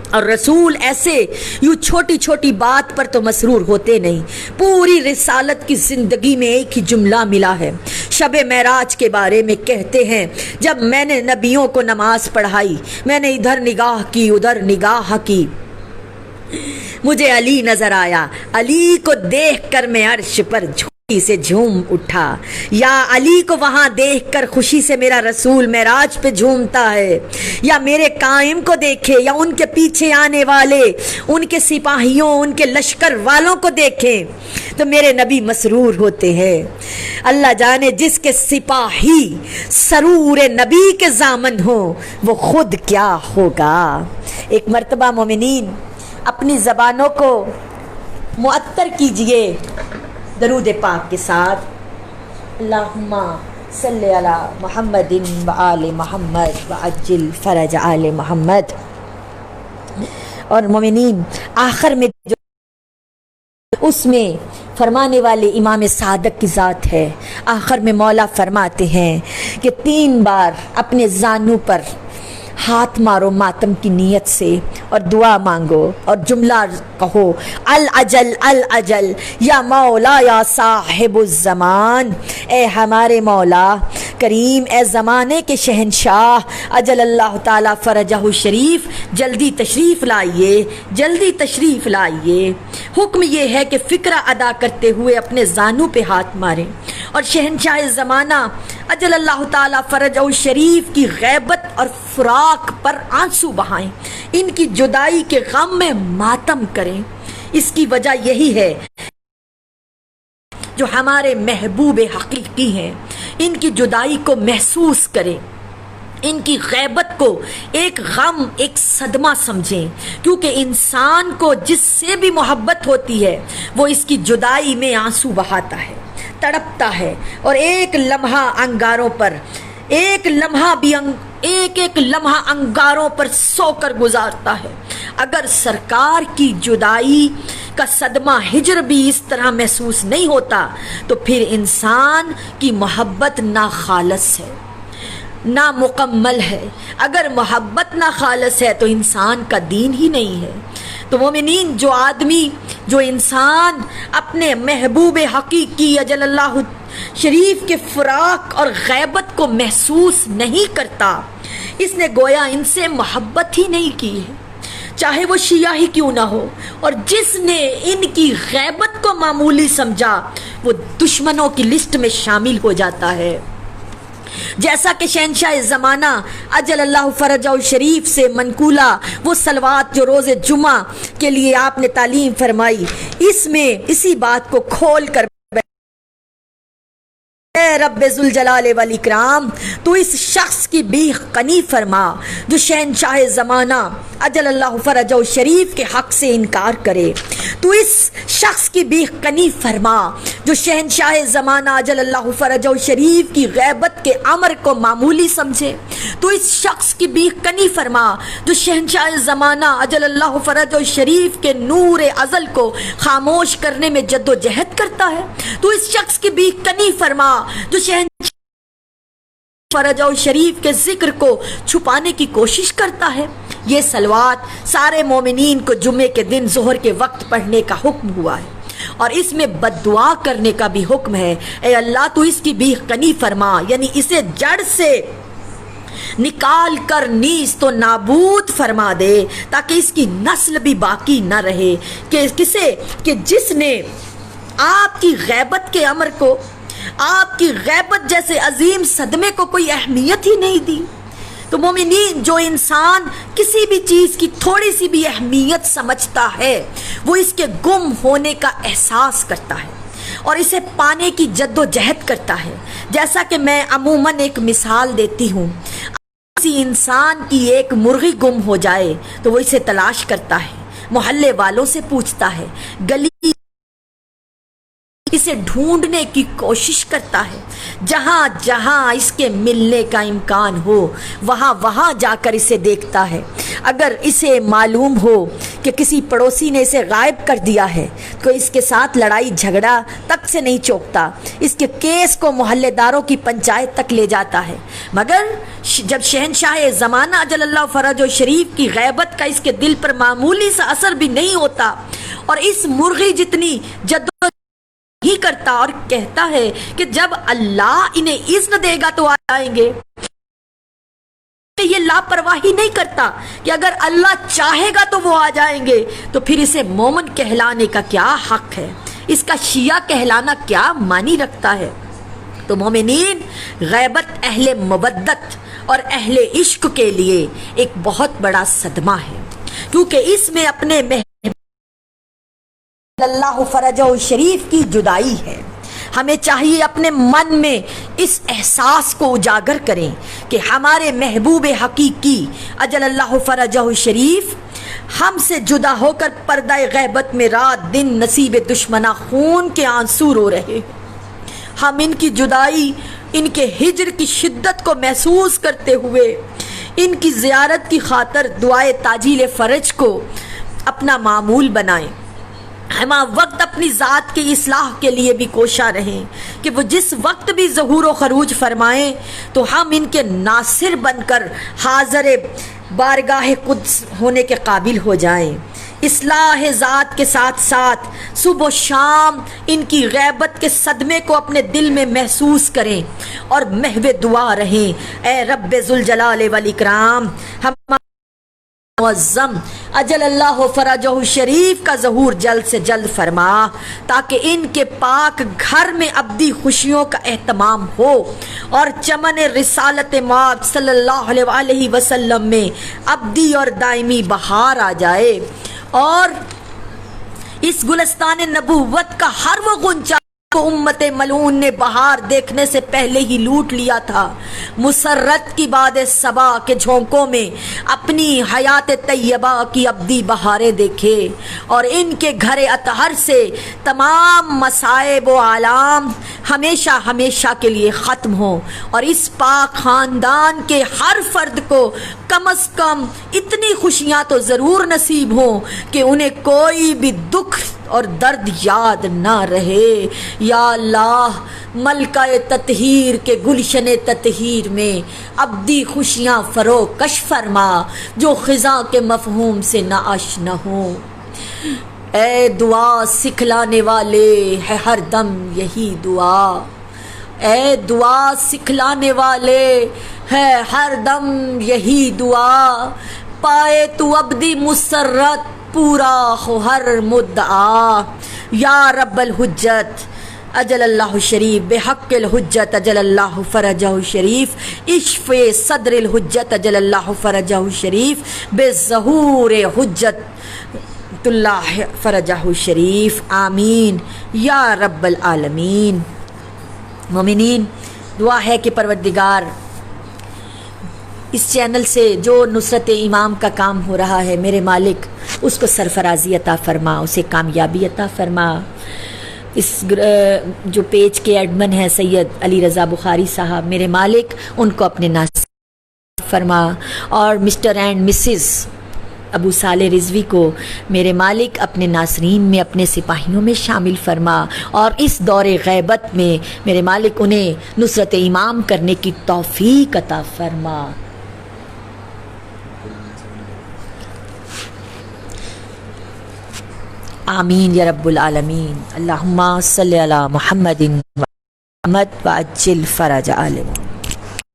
اور رسول ایسے یوں چھوٹی چھوٹی بات پر تو مسرور ہوتے نہیں، پوری رسالت کی زندگی میں ایک ہی جملہ ملا ہے۔ شب معراج کے بارے میں کہتے ہیں جب میں نے نبیوں کو نماز پڑھائی، میں نے ادھر نگاہ کی ادھر نگاہ کی، مجھے علی نظر آیا، علی کو دیکھ کر میں عرش پر سے جھوم اٹھا، یا علی کو وہاں دیکھ کر خوشی سے میرا رسول معراج پہ جھومتا ہے، یا میرے قائم کو دیکھے، یا ان کے پیچھے آنے والے ان کے سپاہیوں، ان کے لشکر والوں کو دیکھیں تو میرے نبی مسرور ہوتے ہیں۔ اللہ جانے جس کے سپاہی سرور نبی کے ضامن ہوں وہ خود کیا ہوگا۔ ایک مرتبہ مومنین اپنی زبانوں کو معطر کیجئے درود پاک کے ساتھ، اللہم صلی علی محمد و آل محمد وعجل فرج آل محمد۔ اور مومنین آخر میں جو اس میں فرمانے والے امام صادق کی ذات ہے، آخر میں مولا فرماتے ہیں کہ 3 بار اپنے زانو پر ہاتھ مارو ماتم کی نیت سے اور دعا مانگو اور جملہ کہو، الاجل الاجل یا مولا یا صاحب الزمان، اے ہمارے مولا کریم، اے زمانے کے شہنشاہ، اجل اللہ تعالیٰ فرجہ شریف، جلدی تشریف لائیے، جلدی تشریف لائیے۔ حکم یہ ہے کہ فکرہ ادا کرتے ہوئے اپنے زانو پہ ہاتھ ماریں اور شہنشاہ زمانہ اجل اللہ تعالیٰ فرجہ شریف کی غیبت اور فراق پر آنسو بہائیں، ان کی جدائی کے غم میں ماتم کریں۔ اس کی وجہ یہی ہے جو ہمارے محبوب حقیقی ہیں، ان کی جدائی کو محسوس کریں۔ ان کی غیبت کو ایک غم، ایک صدمہ سمجھیں، کیونکہ انسان کو جس سے بھی محبت ہوتی ہے وہ اس کی جدائی میں آنسو بہاتا ہے، تڑپتا ہے، اور ایک لمحہ انگاروں پر ایک لمحہ انگاروں پر سو کر گزارتا ہے۔ اگر سرکار کی جدائی کا صدمہ ہجر بھی اس طرح محسوس نہیں ہوتا تو پھر انسان کی محبت ناخالص ہے، نامکمل ہے۔ اگر محبت ناخالص ہے تو انسان کا دین ہی نہیں ہے۔ تو مومنین، جو انسان اپنے محبوب حقیقی اجل اللہ شریف کے فراق اور غیبت کو محسوس نہیں کرتا، اس نے گویا ان سے محبت ہی نہیں کی ہے، چاہے وہ شیعہ ہی کیوں نہ ہو۔ اور جس نے ان کی غیبت کو معمولی سمجھا وہ دشمنوں کی لسٹ میں شامل ہو جاتا ہے۔ جیسا کہ شہنشاہ زمانہ اجل اللہ فرجہ شریف سے منقولہ وہ صلوات جو روز جمعہ کے لیے آپ نے تعلیم فرمائی، اس میں اسی بات کو کھول کر اے رب ذوالجلال والاکرام، تو اس شخص کی بیخ کنی فرما جو شہنشاہ زمانہ اجل اللہ فرجہ شریف کے حق سے انکار کرے۔ تو اس شخص کی بیخ کنی فرما جو شہنشاہ زمانہ اجل اللہ فرجہ شریف کی غیبت کے امر کو معمولی سمجھے۔ تو اس شخص کی بیخ کنی فرما جو شہنشاہ زمانہ اجل اللہ فرجہ شریف کے نور ازل کو خاموش کرنے میں جد و جہد کرتا ہے۔ تو اس شخص کی بیخ کنی فرما جو شہنشاہ فرجہ شریف کے ذکر کو چھپانے کی کوشش کرتا ہے۔ یہ صلوات سارے مومنین کو جمعے کے دن ظہر کے وقت پڑھنے کا حکم ہوا ہے، اور اس میں بد دعا کرنے کا بھی حکم ہے۔ اے اللہ، تو اس کی بیخ کنی فرما، یعنی اسے جڑ سے نکال کر نیست و نابود فرما دے، تاکہ اس کی نسل بھی باقی نہ رہے کہ جس نے آپ کی غیبت کے امر کو، آپ کی غیبت جیسے عظیم صدمے کو کوئی اہمیت ہی نہیں دی۔ تو مومنین، جو انسان کسی بھی چیز کی تھوڑی سی بھی اہمیت سمجھتا ہے وہ اس کے گم ہونے کا احساس کرتا ہے اور اسے پانے کی جد و جہد کرتا ہے۔ جیسا کہ میں عموماً ایک مثال دیتی ہوں، کسی انسان کی ایک مرغی گم ہو جائے تو وہ اسے تلاش کرتا ہے، محلے والوں سے پوچھتا ہے، گلی اسے ڈھونڈنے کی کوشش کرتا ہے، جہاں جہاں اس کے ملنے کا امکان ہو وہاں جا کر اسے دیکھتا ہے۔ اگر اسے معلوم ہو کہ کسی پڑوسی نے اسے غائب کر دیا ہے تو اس کے ساتھ لڑائی جھگڑا تک سے نہیں چوکتا، اس کے کیس کو محلے داروں کی پنچایت تک لے جاتا ہے۔ مگر جب شہنشاہ زمانہ اجل اللہ فرجہ شریف کی غیبت کا اس کے دل پر معمولی سا اثر بھی نہیں ہوتا، اور اس مرغی جتنی جد ہی کرتا اور کہتا ہے کہ جب اللہ انہیں اذن دے گا تو آ جائیں گے، یہ لاپرواہی نہیں کرتا کہ اگر اللہ چاہے گا تو وہ آ جائیں گے، تو پھر اسے مومن کہلانے کا کیا حق ہے، اس کا شیعہ کہلانا کیا معنی رکھتا ہے۔ تو مومنین، غیبت اہل مودت اور اہل عشق کے لیے ایک بہت بڑا صدمہ ہے، کیونکہ اس میں اپنے اللہ فرجہ شریف کی جدائی ہے۔ ہمیں چاہیے اپنے من میں اس احساس کو اجاگر کریں کہ ہمارے محبوب حقیقی اجل اللہ فرجہ شریف ہم سے جدا ہو کر پردہ غیبت میں رات دن نصیب دشمنہ خون کے آنسو رو رہے ہیں۔ ہم ان کی جدائی، ان کے ہجر کی شدت کو محسوس کرتے ہوئے ان کی زیارت کی خاطر دعائے تاجیل فرج کو اپنا معمول بنائیں۔ ہم وقت اپنی ذات کی اصلاح کے لیے بھی کوشاں رہیں کہ وہ جس وقت بھی ظہور و خروج فرمائیں تو ہم ان کے ناصر بن کر حاضر بارگاہ قدس ہونے کے قابل ہو جائیں۔ اصلاح ذات کے ساتھ ساتھ صبح و شام ان کی غیبت کے صدمے کو اپنے دل میں محسوس کریں اور محو دعا رہیں، اے رب ذوالجلال والاکرام، ہم معظم اجل اللہ فرجہ شریف کا ظہور جلد سے جلد فرما، تاکہ ان کے پاک گھر میں ابدی خوشیوں کا اہتمام ہو اور چمن رسالت مآب صلی اللہ علیہ وسلم میں ابدی اور دائمی بہار آ جائے، اور اس گلستان نبوت کا ہر وہ غنچہ کو امت ملعون نے بہار دیکھنے سے پہلے ہی لوٹ لیا تھا۔ مسرت کی باد صبا کے جھونکوں میں اپنی حیات طیبہ کی ابدی بہاریں دیکھے، اور ان کے گھر اطہر سے تمام مصائب و آلام ہمیشہ ہمیشہ کے لیے ختم ہوں، اور اس پاک خاندان کے ہر فرد کو کم از کم اتنی خوشیاں تو ضرور نصیب ہوں کہ انہیں کوئی بھی دکھ اور درد یاد نہ رہے۔ یا اللہ، ملکہ تطہیر کے گلشن تطہیر میں ابدی خوشیاں فروکش فرما جو خزاں کے مفہوم سے نہ آشنا ہوں۔ اے دعا سکھلانے والے ہے ہر دم یہی دعا، اے دعا سکھلانے والے ہے ہر دم یہی دعا، پائے تو ابدی مسرت پورا ہو ہر مدعا۔ یا رب الحجت اجل اللہ شریف، بحق الحجت اجل اللہ فرجہ شریف، اشف صدر الحجت اجل اللہ فرجہ شریف، بظہور حجت اللہ فرجہ شریف، آمین یا رب العالمین۔ مومنین، دعا ہے کہ پروردگار اس چینل سے جو نصرت امام کا کام ہو رہا ہے، میرے مالک اس کو سرفرازی عطا فرما، اسے کامیابی عطا فرما۔ اس جو پیج کے ایڈمن ہیں سید علی رضا بخاری صاحب، میرے مالک ان کو اپنے ناصر فرما، اور مسٹر اینڈ مسز ابو صالح رضوی کو میرے مالک اپنے ناصرین میں، اپنے سپاہیوں میں شامل فرما، اور اس دور غیبت میں میرے مالک انہیں نصرت امام کرنے کی توفیق عطا فرما۔ آمین یا رب العالمین۔ اللہم صلی علی محمد وعجل فرج آل محمد۔